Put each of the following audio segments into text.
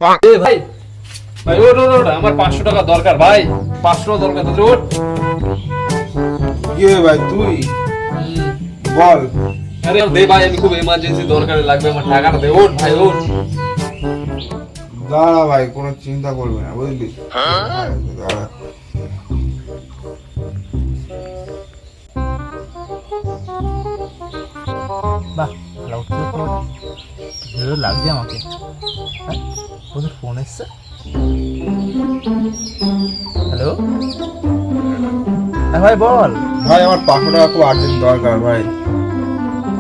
ভাই ভাই ওঠ ওঠ ওঠ, আমার 500 টাকা দরকার ভাই, 500 দরকার তোর, ওঠ। কি রে ভাই তুই বল। আরে দে ভাই, আমি খুব এমার্জেন্সি দরকারে লাগবে আমার টাকাটা, দে ওঠ ভাই ওঠ। দাঁড়া ভাই, কোনো চিন্তা করবি না বুঝলি। দাঁড়া। বাহ, লাউডস্পিকার তো ভালো লাগছে আমাকে। হ্যাঁ, ওদের ফোন এসছে। হ্যালো, হ্যাঁ ভাই বল। ভাই আমার 500 টাকা খুব আর্জেন্ট দরকার ভাই।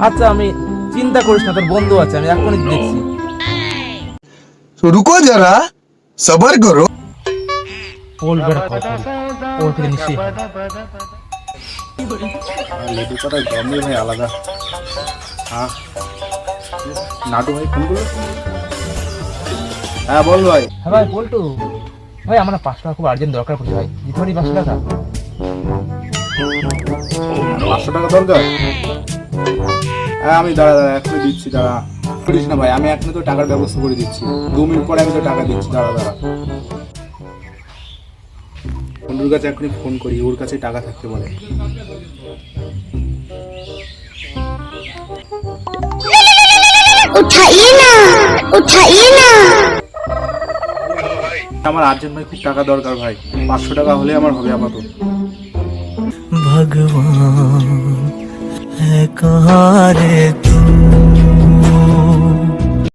আচ্ছা, আমি চিন্তা করিস না, তোর বন্ধু আছে, আমি এখনই দেখছি। तो रुको जरा सबर करो। বলবে না কথা, ওর থেকে নিশ্চয়ই হবে। লেডি পাতায় গরমে ভাই আলাদা। হ্যাঁ নাটু ভাই ফোন করলো। হ্যাঁ বল ভাই। হ্যাঁ ভাই বলটু ভাই, আমার 500 টাকা খুব আর্জেন্ট দরকার পড়ছে ভাই, দিতে পারি 500 টাকা? 500 টাকা দরকার? হ্যাঁ আমি দাঁড়া দাঁড়া এখনই দিচ্ছি, দাঁড়া করিস না ভাই, আমি এখনই তো টাকার ব্যবস্থা করে দিচ্ছি, 2 মিনিট পরে আমি তো টাকা দিচ্ছি, দাঁড়া দাঁড়া। বন্ধুর কাছে এখনই ফোন করি, ওর কাছে টাকা থাকতে বলে। उठाइए ना, उठाइए ना। আমার আর্জেন্ট ভাই খুব টাকা দরকার ভাই, 500 টাকা হলে আমার হবে আপাতত। भगवान है कहाँ रे तू।